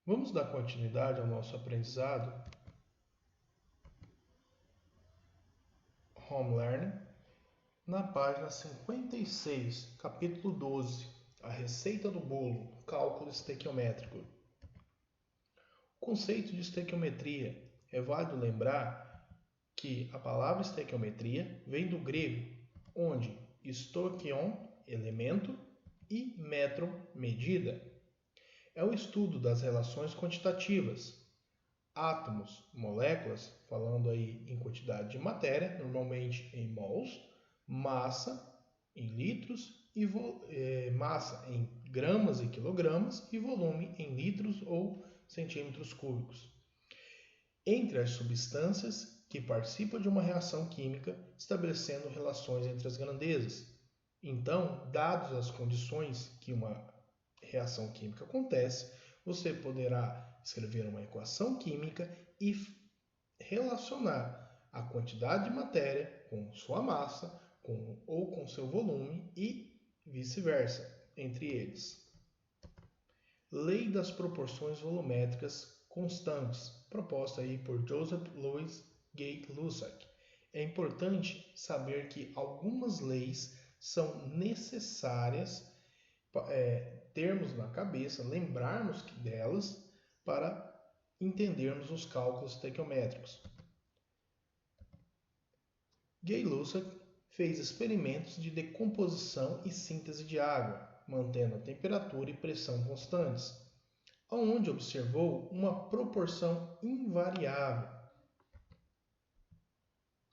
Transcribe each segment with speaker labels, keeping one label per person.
Speaker 1: Vamos dar continuidade ao nosso aprendizado Home Learning na página 56, capítulo 12, a receita do bolo, cálculo estequiométrico. O conceito de estequiometria é válido lembrar que a palavra estequiometria vem do grego, onde stoichion, elemento, e metron, medida. É o estudo das relações quantitativas, átomos, moléculas, falando aí em quantidade de matéria, normalmente em mols, massa em litros, massa em gramas e quilogramas e volume em litros ou centímetros cúbicos. Entre as substâncias que participam de uma reação química, estabelecendo relações entre as grandezas. Então, dadas as condições que uma reação química acontece, você poderá escrever uma equação química e relacionar a quantidade de matéria com sua massa ou com seu volume e vice-versa entre eles. Lei das proporções volumétricas constantes, proposta aí por Joseph Louis Gay-Lussac. É importante saber que algumas leis são necessárias termos na cabeça, lembrarmos delas para entendermos os cálculos estequiométricos. Gay-Lussac fez experimentos de decomposição e síntese de água, mantendo a temperatura e pressão constantes, onde observou uma proporção invariável.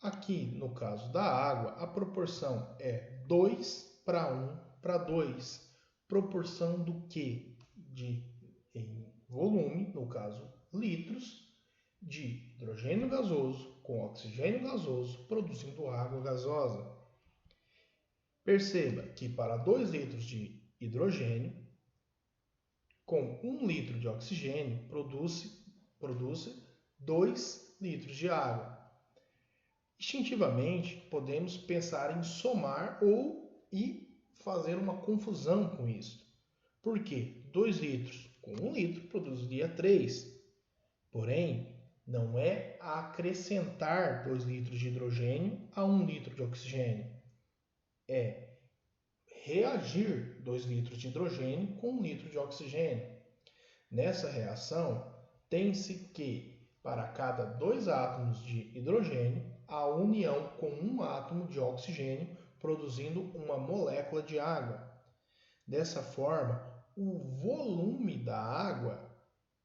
Speaker 1: Aqui, no caso da água, a proporção é 2:1:2. Proporção do que? Em volume, no caso litros, de hidrogênio gasoso com oxigênio gasoso, produzindo água gasosa. Perceba que para 2 litros de hidrogênio, com 1 litro de oxigênio, produz 2 litros de água. Instintivamente, podemos pensar em somar e fazer uma confusão com isso. Por quê? 2 litros com 1 litro produziria 3. Porém, não é acrescentar 2 litros de hidrogênio a 1 litro de oxigênio. É reagir 2 litros de hidrogênio com 1 litro de oxigênio. Nessa reação, tem-se que, para cada 2 átomos de hidrogênio, a união com 1 átomo de oxigênio, produzindo uma molécula de água. Dessa forma, o volume da água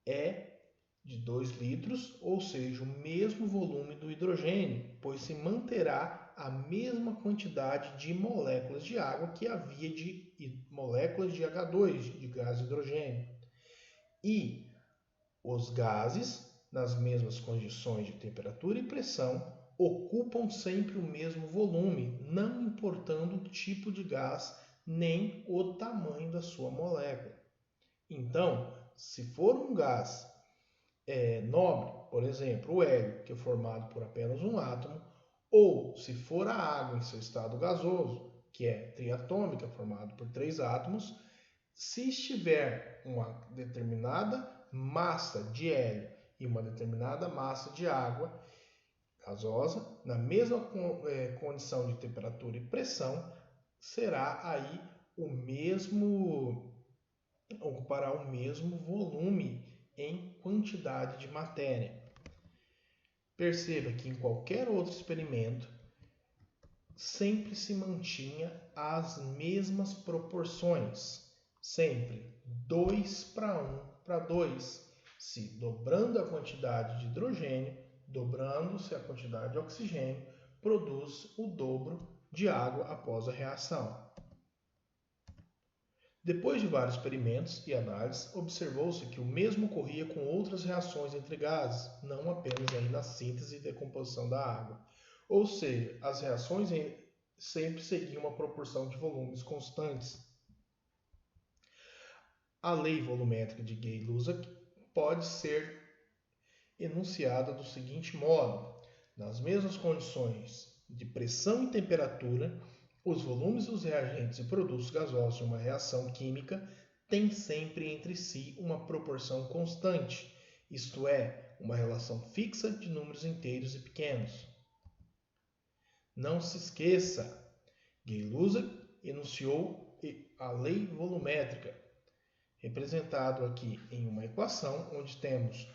Speaker 1: é de 2 litros, ou seja, o mesmo volume do hidrogênio, pois se manterá a mesma quantidade de moléculas de água que havia de moléculas de H2, de gás de hidrogênio. E os gases, nas mesmas condições de temperatura e pressão, ocupam sempre o mesmo volume, não importando o tipo de gás nem o tamanho da sua molécula. Então, se for um gás nobre, por exemplo, o hélio, que é formado por apenas um átomo, ou se for a água em seu estado gasoso, que é triatômica, formado por 3 átomos, se estiver uma determinada massa de hélio e uma determinada massa de água gasosa, na mesma condição de temperatura e pressão, será aí ocupará o mesmo volume em quantidade de matéria. Perceba que em qualquer outro experimento sempre se mantinha as mesmas proporções, sempre 2:1:2, se dobrando a quantidade de hidrogênio, dobrando-se a quantidade de oxigênio, produz o dobro de água após a reação. Depois de vários experimentos e análises, observou-se que o mesmo ocorria com outras reações entre gases, não apenas aí na síntese e decomposição da água. Ou seja, as reações sempre seguiam uma proporção de volumes constantes. A lei volumétrica de Gay-Lussac pode ser enunciada do seguinte modo: nas mesmas condições de pressão e temperatura, os volumes dos reagentes e produtos gasosos de uma reação química têm sempre entre si uma proporção constante, isto é, uma relação fixa de números inteiros e pequenos. Não se esqueça, Gay-Lussac enunciou a lei volumétrica, representado aqui em uma equação onde temos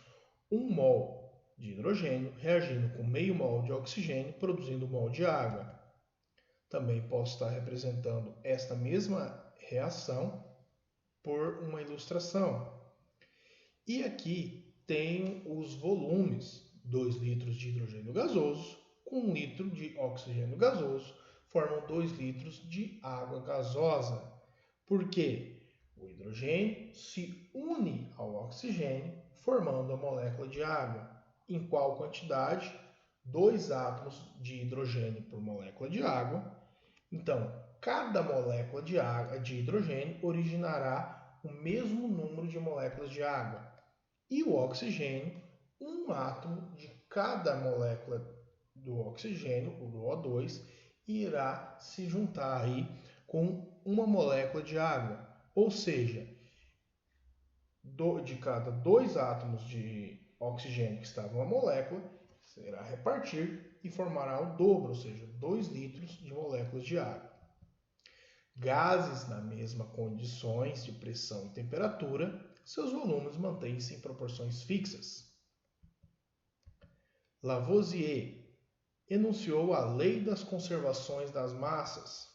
Speaker 1: 1 mol de hidrogênio reagindo com meio mol de oxigênio, produzindo 1 mol de água. Também posso estar representando esta mesma reação por uma ilustração. E aqui tenho os volumes: 2 litros de hidrogênio gasoso com 1 litro de oxigênio gasoso formam 2 litros de água gasosa. Por quê? O hidrogênio se une ao oxigênio, formando a molécula de água. Em qual quantidade? 2 átomos de hidrogênio por molécula de água. Então, cada molécula de hidrogênio originará o mesmo número de moléculas de água. E o oxigênio, um átomo de cada molécula do oxigênio, o do O2, irá se juntar aí com uma molécula de água. Ou seja, de cada 2 átomos de oxigênio que estavam na molécula, será repartir e formará o dobro, ou seja, 2 litros de moléculas de água. Gases nas mesmas condições de pressão e temperatura, seus volumes mantêm-se em proporções fixas. Lavoisier enunciou a lei das conservações das massas.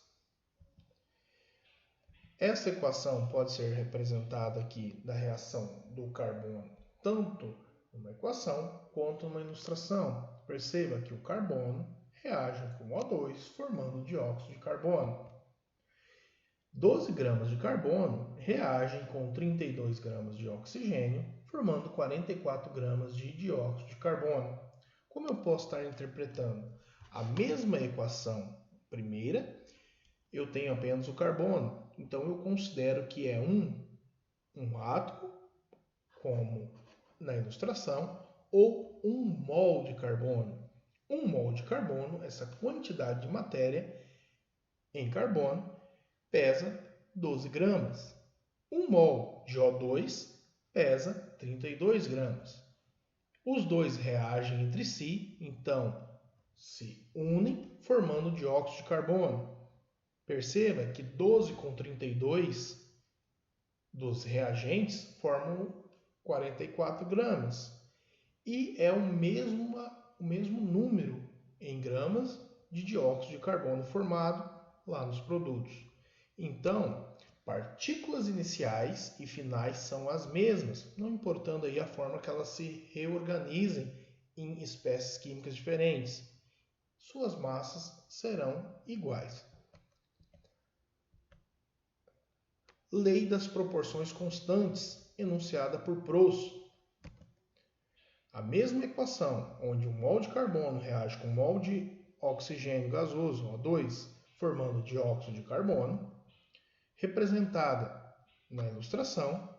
Speaker 1: Esta equação pode ser representada aqui da reação do carbono, tanto numa equação quanto numa ilustração. Perceba que o carbono reage com O2, formando dióxido de carbono. 12 gramas de carbono reagem com 32 gramas de oxigênio, formando 44 gramas de dióxido de carbono. Como eu posso estar interpretando a mesma equação primeira? Eu tenho apenas o carbono, então eu considero que é um átomo, como na ilustração, ou 1 mol de carbono. 1 mol de carbono, essa quantidade de matéria em carbono, pesa 12 gramas. 1 mol de O2 pesa 32 gramas. Os dois reagem entre si, então se unem, formando dióxido de carbono. Perceba que 12 com 32 dos reagentes formam 44 gramas. E é o mesmo número em gramas de dióxido de carbono formado lá nos produtos. Então, partículas iniciais e finais são as mesmas, não importando aí a forma que elas se reorganizem em espécies químicas diferentes. Suas massas serão iguais. Lei das proporções constantes, enunciada por Proust. A mesma equação, onde 1 mol de carbono reage com 1 mol de oxigênio gasoso, O2, formando dióxido de carbono, representada na ilustração,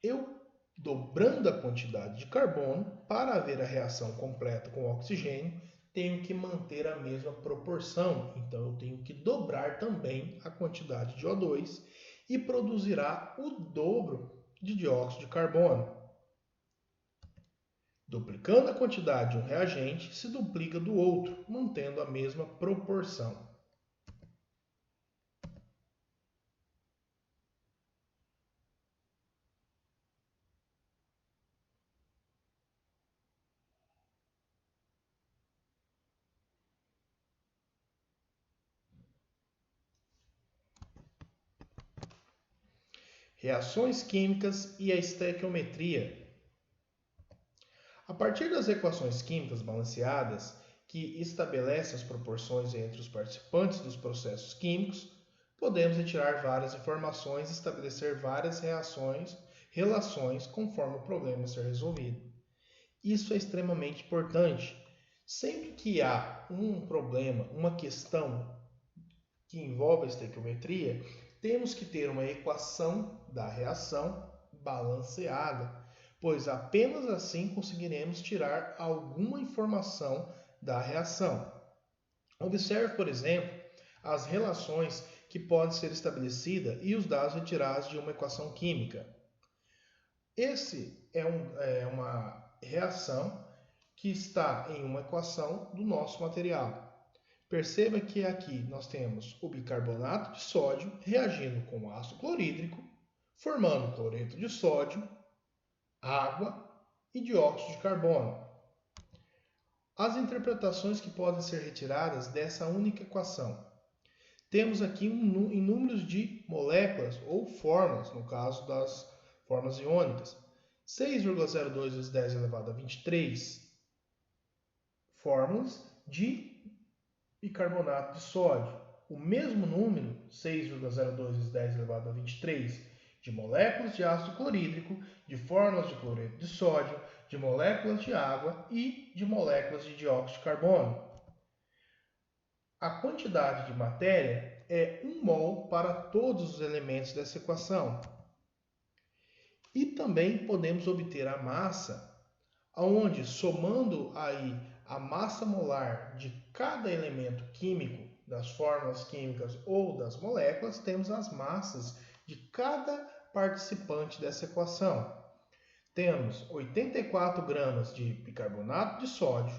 Speaker 1: eu dobrando a quantidade de carbono, para haver a reação completa com o oxigênio, tenho que manter a mesma proporção. Então, eu tenho que dobrar também a quantidade de O2 e produzirá o dobro de dióxido de carbono. Duplicando a quantidade de um reagente, se duplica do outro, mantendo a mesma proporção. Reações químicas e a estequiometria. A partir das equações químicas balanceadas, que estabelecem as proporções entre os participantes dos processos químicos, podemos retirar várias informações e estabelecer várias relações conforme o problema ser resolvido. Isso é extremamente importante. Sempre que há um problema, uma questão que envolve a estequiometria, temos que ter uma equação da reação balanceada, pois apenas assim conseguiremos tirar alguma informação da reação. Observe, por exemplo, as relações que pode ser estabelecida e os dados retirados de uma equação química. Esse é uma reação que está em uma equação do nosso material. Perceba que aqui nós temos o bicarbonato de sódio reagindo com o ácido clorídrico, formando cloreto de sódio, água e dióxido de carbono. As interpretações que podem ser retiradas dessa única equação. Temos aqui em números de moléculas ou fórmulas, no caso das formas iônicas. 6,02 vezes 10 elevado a 23 fórmulas de bicarbonato de sódio. O mesmo número, 6,02 vezes 10 elevado a 23, de moléculas de ácido clorídrico, de fórmulas de cloreto de sódio, de moléculas de água e de moléculas de dióxido de carbono. A quantidade de matéria é 1 mol para todos os elementos dessa equação. E também podemos obter a massa, onde somando aí a massa molar de cada elemento químico, das fórmulas químicas ou das moléculas, temos as massas de cada participante dessa equação. Temos 84 gramas de bicarbonato de sódio,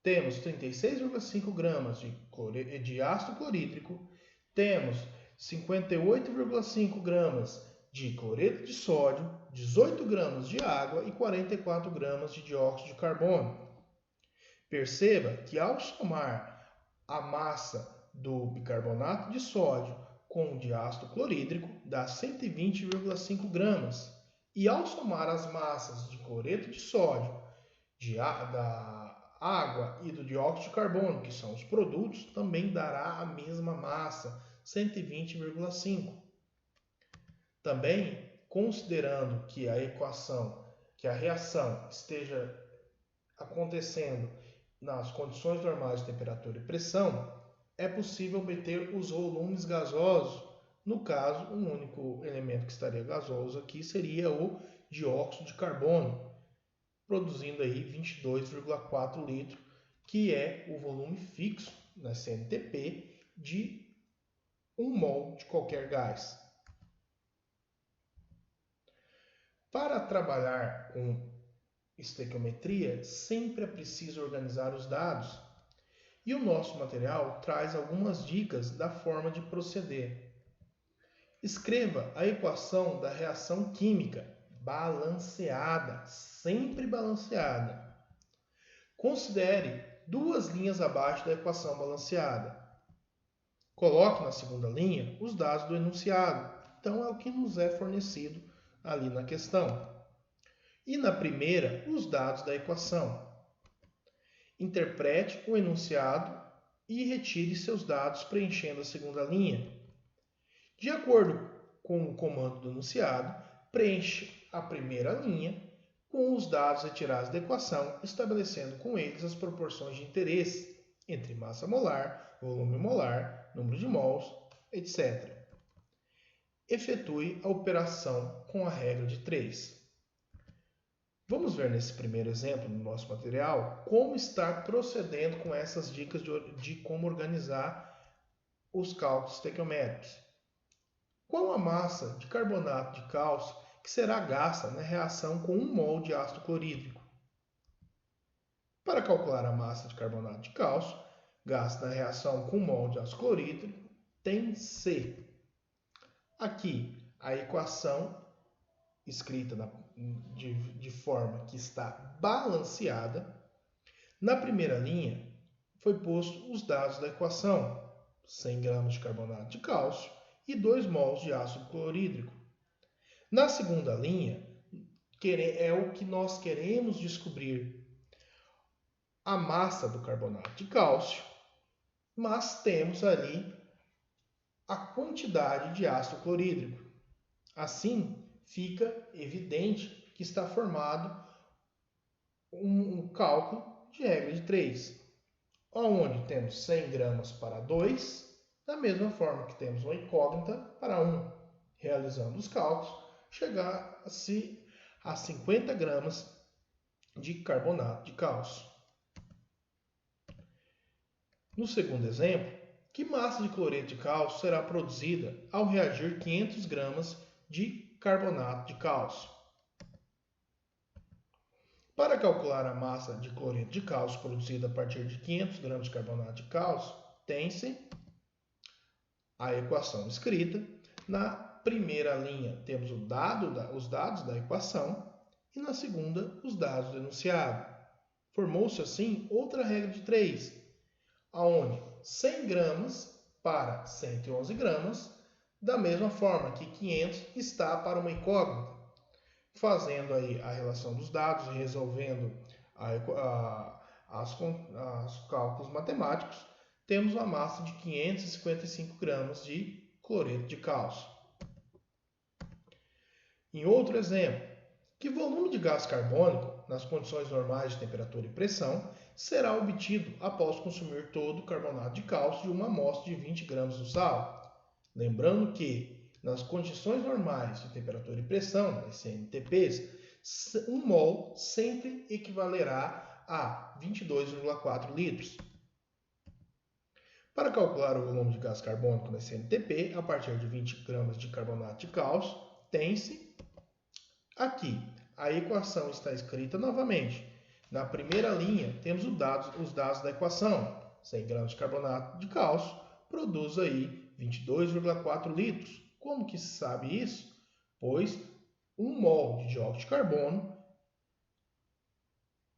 Speaker 1: temos 36,5 gramas de ácido clorídrico, temos 58,5 gramas de cloreto de sódio, 18 gramas de água e 44 gramas de dióxido de carbono. Perceba que ao somar a massa do bicarbonato de sódio com o de ácido clorídrico, dá 120,5 gramas. E ao somar as massas de cloreto de sódio, da água e do dióxido de carbono, que são os produtos, também dará a mesma massa, 120,5. Também, considerando que a reação esteja acontecendo nas condições normais de temperatura e pressão, é possível obter os volumes gasosos. No caso, um único elemento que estaria gasoso aqui seria o dióxido de carbono, produzindo aí 22,4 litros, que é o volume fixo na CNTP de 1 mol de qualquer gás. Para trabalhar com estequiometria, sempre é preciso organizar os dados. E o nosso material traz algumas dicas da forma de proceder. Escreva a equação da reação química balanceada, sempre balanceada. Considere 2 linhas abaixo da equação balanceada. Coloque na segunda linha os dados do enunciado. Então é o que nos é fornecido ali na questão. E na primeira, os dados da equação. Interprete o enunciado e retire seus dados preenchendo a segunda linha. De acordo com o comando do enunciado, preencha a primeira linha com os dados retirados da equação, estabelecendo com eles as proporções de interesse entre massa molar, volume molar, número de mols, etc. Efetue a operação com a regra de 3. Vamos ver nesse primeiro exemplo no nosso material como estar procedendo com essas dicas de como organizar os cálculos estequiométricos. Qual a massa de carbonato de cálcio que será gasta na reação com 1 mol de ácido clorídrico? Para calcular a massa de carbonato de cálcio gasta na reação com 1 mol de ácido clorídrico, tem C. Aqui a equação escrita de forma que está balanceada. Na primeira linha foi posto os dados da equação: 100 gramas de carbonato de cálcio e 2 mols de ácido clorídrico. Na segunda linha é o que nós queremos descobrir: a massa do carbonato de cálcio, mas temos ali a quantidade de ácido clorídrico. Assim, fica evidente que está formado um cálculo de regra de 3, onde temos 100 gramas para 2, da mesma forma que temos uma incógnita para 1. Realizando os cálculos, chegar-se a 50 gramas de carbonato de cálcio. No segundo exemplo, Que massa de cloreto de cálcio será produzida ao reagir 500 gramas de carbonato de cálcio? Para calcular a massa de cloreto de cálcio produzida a partir de 500 gramas de carbonato de cálcio, tem-se a equação escrita. Na primeira linha temos os dados da equação e na segunda os dados do enunciado. Formou-se assim outra regra de 3, onde 100 gramas para 111 gramas, da mesma forma que 500 está para uma incógnita. Fazendo aí a relação dos dados e resolvendo os cálculos matemáticos, temos uma massa de 555 gramas de cloreto de cálcio. Em outro exemplo, que volume de gás carbônico, nas condições normais de temperatura e pressão, será obtido após consumir todo o carbonato de cálcio de uma amostra de 20 gramas do sal? Lembrando que, nas condições normais de temperatura e pressão, as CNTPs, 1 mol sempre equivalerá a 22,4 litros. Para calcular o volume de gás carbônico na CNTP, a partir de 20 gramas de carbonato de cálcio, tem-se aqui. A equação está escrita novamente. Na primeira linha, temos os dados da equação. 100 gramas de carbonato de cálcio produz aí 22,4 litros. Como que se sabe isso? Pois 1 mol de dióxido de carbono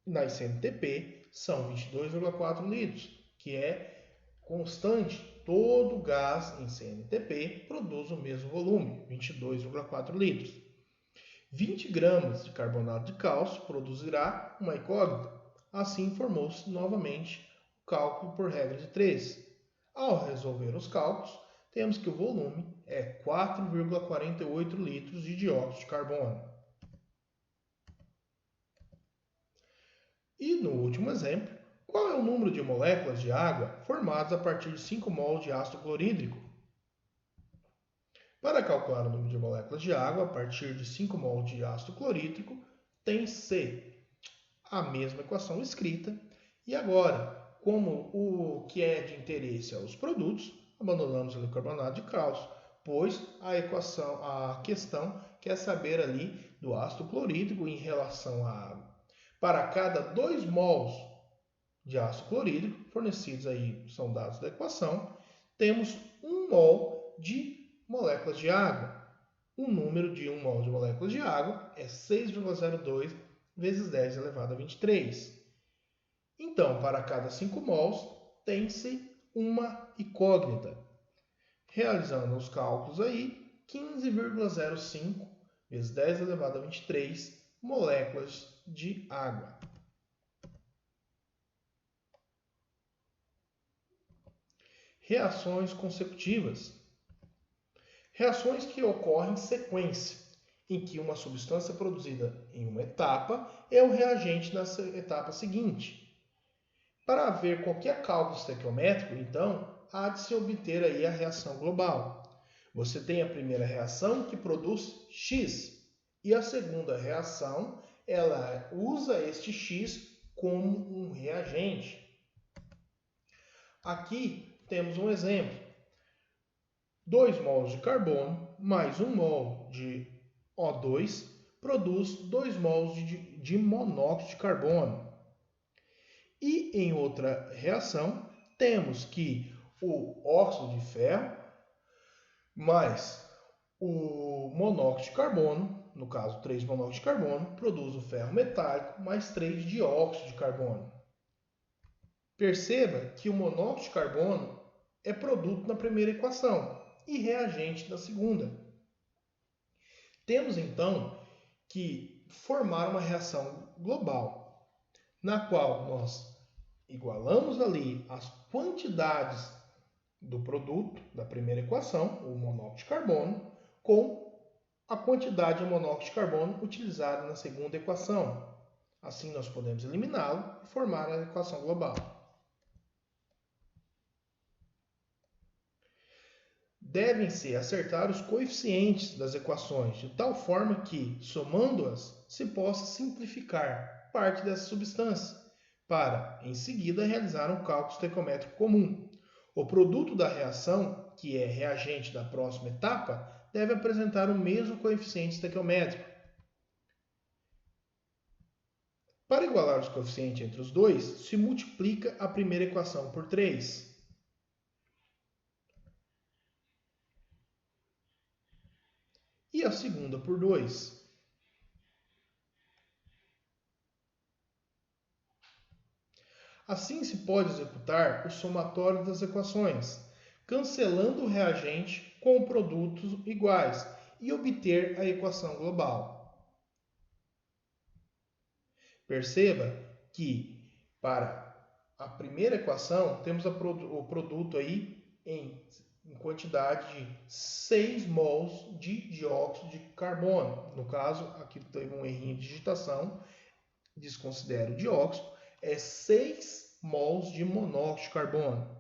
Speaker 1: na CNTP são 22,4 litros, que é constante. Todo gás em CNTP produz o mesmo volume, 22,4 litros. 20 gramas de carbonato de cálcio produzirá uma incógnita. Assim formou-se novamente o cálculo por regra de 3. Ao resolver os cálculos, temos que o volume é 4,48 litros de dióxido de carbono. E no último exemplo, qual é o número de moléculas de água formadas a partir de 5 mol de ácido clorídrico? Para calcular o número de moléculas de água a partir de 5 mol de ácido clorídrico, tem-se a mesma equação escrita. E agora, como o que é de interesse aos produtos, abandonamos o carbonato de cálcio, pois a questão quer saber ali do ácido clorídrico em relação à água. Para cada 2 mols de ácido clorídrico, fornecidos aí, são dados da equação, temos 1 mol de moléculas de água. O número de 1 mol de moléculas de água é 6,02 vezes 10 elevado a 23. Então, para cada 5 mols, tem-se uma incógnita. Realizando os cálculos aí, 15,05 vezes 10 elevado a 23 moléculas de água. Reações consecutivas. Reações que ocorrem em sequência, em que uma substância produzida em uma etapa é o reagente na etapa seguinte. Para haver qualquer cálculo estequiométrico, então, há de se obter aí a reação global. Você tem a primeira reação que produz X, e a segunda reação, ela usa este X como um reagente. Aqui temos um exemplo. 2 mols de carbono mais 1 mol de O2 produz 2 mols de monóxido de carbono. E em outra reação, temos que o óxido de ferro mais o monóxido de carbono, no caso 3 monóxido de carbono, produz o ferro metálico mais 3 dióxido de carbono. Perceba que o monóxido de carbono é produto na primeira equação e reagente na segunda. Temos então que formar uma reação global, na qual nós igualamos ali as quantidades do produto da primeira equação, o monóxido de carbono, com a quantidade de monóxido de carbono utilizada na segunda equação. Assim nós podemos eliminá-lo e formar a equação global. Devem-se acertar os coeficientes das equações, de tal forma que, somando-as, se possa simplificar parte dessa substância, para, em seguida, realizar um cálculo estequiométrico comum. O produto da reação, que é reagente da próxima etapa, deve apresentar o mesmo coeficiente estequiométrico. Para igualar os coeficientes entre os dois, se multiplica a primeira equação por 3. E a segunda por 2. Assim se pode executar o somatório das equações, cancelando o reagente com produtos iguais e obter a equação global. Perceba que para a primeira equação temos o produto aí em quantidade de 6 mols de dióxido de carbono. No caso, aqui teve um errinho de digitação, desconsidero o dióxido, é 6 mols de monóxido de carbono.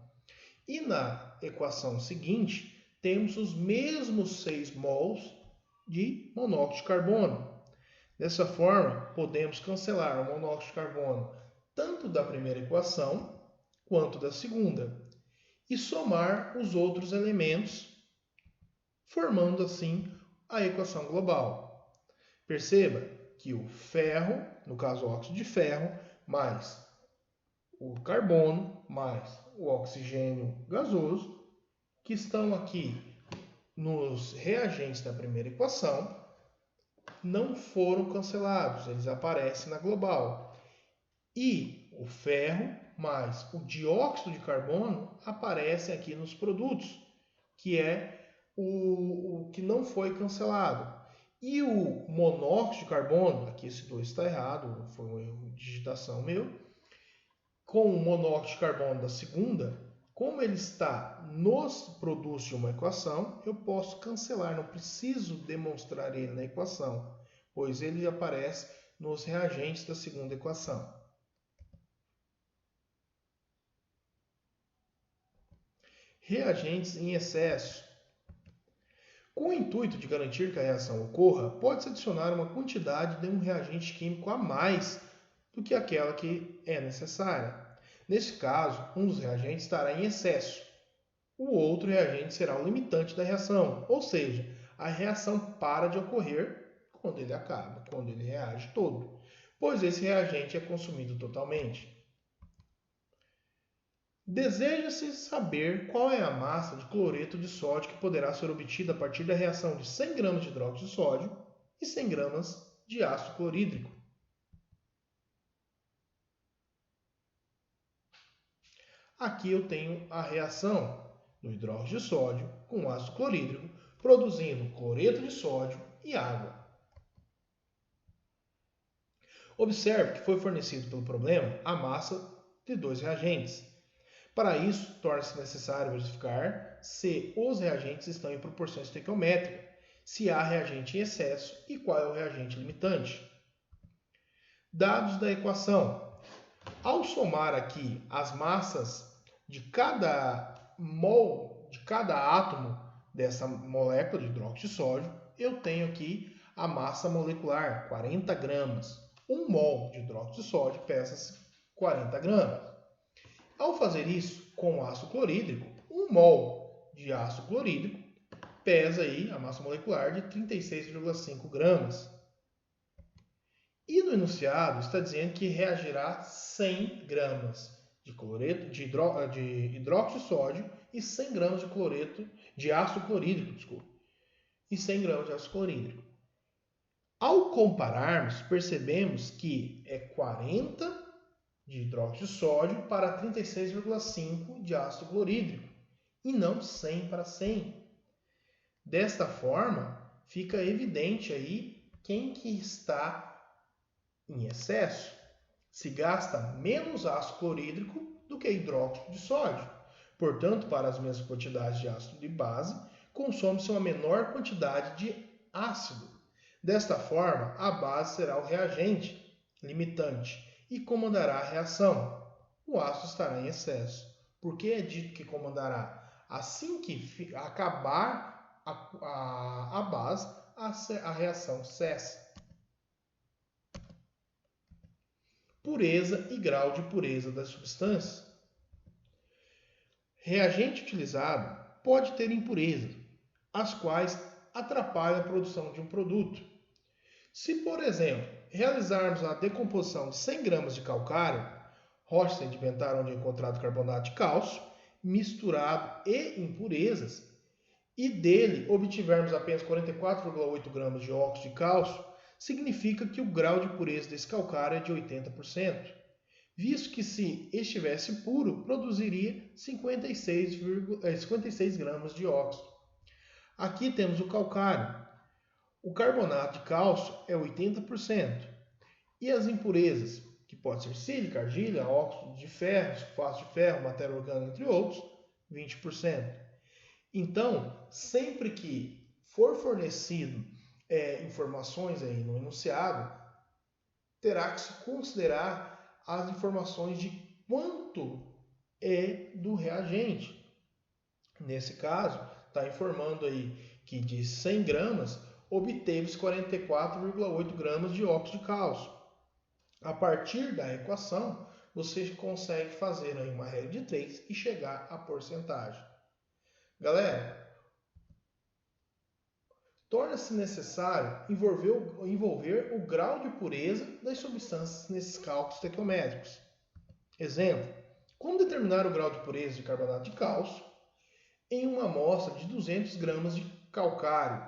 Speaker 1: E na equação seguinte, temos os mesmos 6 mols de monóxido de carbono. Dessa forma, podemos cancelar o monóxido de carbono tanto da primeira equação quanto da segunda e somar os outros elementos, formando assim a equação global. Perceba que o ferro, no caso o óxido de ferro, mais o carbono, mais o oxigênio gasoso, que estão aqui nos reagentes da primeira equação, não foram cancelados, eles aparecem na global. E o ferro mais o dióxido de carbono aparecem aqui nos produtos, que é o que não foi cancelado. E o monóxido de carbono, aqui esse 2 está errado, foi um erro de digitação meu, com o monóxido de carbono da segunda, como ele está nos produtos de uma equação, eu posso cancelar, não preciso demonstrar ele na equação, pois ele aparece nos reagentes da segunda equação. Reagentes em excesso. Com o intuito de garantir que a reação ocorra, pode-se adicionar uma quantidade de um reagente químico a mais do que aquela que é necessária. Neste caso, um dos reagentes estará em excesso. O outro reagente será o limitante da reação, ou seja, a reação para de ocorrer quando ele acaba, quando ele reage todo, pois esse reagente é consumido totalmente. Deseja-se saber qual é a massa de cloreto de sódio que poderá ser obtida a partir da reação de 100 gramas de hidróxido de sódio e 100 gramas de ácido clorídrico. Aqui eu tenho a reação do hidróxido de sódio com ácido clorídrico, produzindo cloreto de sódio e água. Observe que foi fornecido pelo problema a massa de dois reagentes. Para isso, torna-se necessário verificar se os reagentes estão em proporção estequiométrica, se há reagente em excesso e qual é o reagente limitante. Dados da equação. Ao somar aqui as massas de cada mol, de cada átomo dessa molécula de hidróxido de sódio, eu tenho aqui a massa molecular, 40 gramas. 1 mol de hidróxido de sódio pesa 40 gramas. Ao fazer isso com ácido clorídrico, 1 mol de ácido clorídrico pesa aí a massa molecular de 36,5 gramas. E no enunciado está dizendo que reagirá 100 gramas de cloreto, de hidróxido de sódio e 100 gramas de cloreto, de ácido clorídrico, desculpa, e 100 gramas de ácido clorídrico. Ao compararmos, percebemos que é 40 de hidróxido de sódio para 36,5 de ácido clorídrico e não 100 para 100. Desta forma, fica evidente aí quem que está em excesso. Se gasta menos ácido clorídrico do que hidróxido de sódio. Portanto, para as mesmas quantidades de ácido de base, consome-se uma menor quantidade de ácido. Desta forma, a base será o reagente limitante e comandará a reação. O ácido estará em excesso. Por que é dito que comandará? Assim que acabar a base, a reação cessa. Pureza e grau de pureza das substâncias. Reagente utilizado pode ter impurezas, as quais atrapalham a produção de um produto. Se, por exemplo, realizarmos a decomposição de 100 gramas de calcário, rocha sedimentar onde é encontrado carbonato de cálcio, misturado e impurezas, e dele obtivermos apenas 44,8 gramas de óxido de cálcio, significa que o grau de pureza desse calcário é de 80%, visto que se estivesse puro, produziria 56 gramas de óxido. Aqui temos o calcário. O carbonato de cálcio é 80%. E as impurezas, que pode ser sílica, argila, óxido de ferro, sulfato de ferro, matéria orgânica, entre outros, 20%. Então, sempre que for fornecido informações aí no enunciado, terá que se considerar as informações de quanto é do reagente. Nesse caso, está informando aí que de 100 gramas obteve-se 44,8 gramas de óxido de cálcio. A partir da equação, você consegue fazer aí uma regra de 3 e chegar à porcentagem. Galera, torna-se necessário envolver o grau de pureza das substâncias nesses cálculos estequiométricos. Exemplo, como determinar o grau de pureza de carbonato de cálcio em uma amostra de 200 gramas de calcário,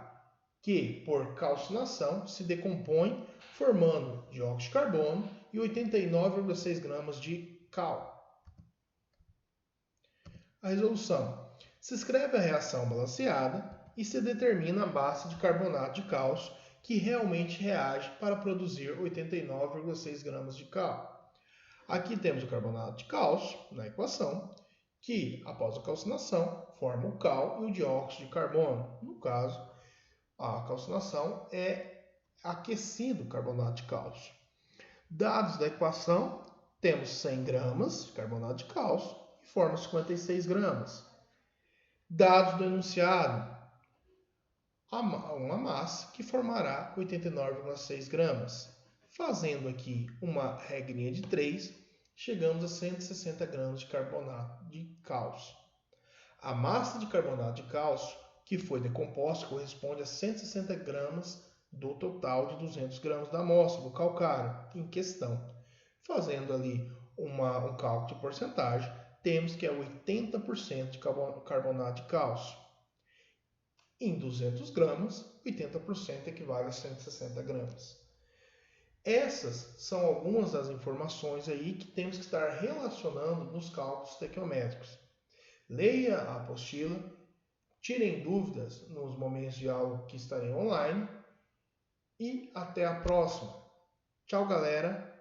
Speaker 1: que, por calcinação, se decompõe formando dióxido de carbono e 89,6 gramas de cal. A resolução. Se escreve a reação balanceada e se determina a massa de carbonato de cálcio que realmente reage para produzir 89,6 gramas de cal. Aqui temos o carbonato de cálcio na equação, que, após a calcinação, forma o cal e o dióxido de carbono. No caso, a calcinação é aquecido o carbonato de cálcio. Dados da equação, temos 100 gramas de carbonato de cálcio e forma 56 gramas. Dados do enunciado, uma massa que formará 89,6 gramas. Fazendo aqui uma regrinha de 3, chegamos a 160 gramas de carbonato de cálcio. A massa de carbonato de cálcio que foi decomposta corresponde a 160 gramas do total de 200 gramas da amostra do calcário em questão. Fazendo ali um cálculo de porcentagem, temos que é 80% de carbonato de cálcio. Em 200 gramas, 80% equivale a 160 gramas. Essas são algumas das informações aí que temos que estar relacionando nos cálculos estequiométricos. Leia a apostila, tirem dúvidas nos momentos de aula que estarem online e até a próxima. Tchau, galera!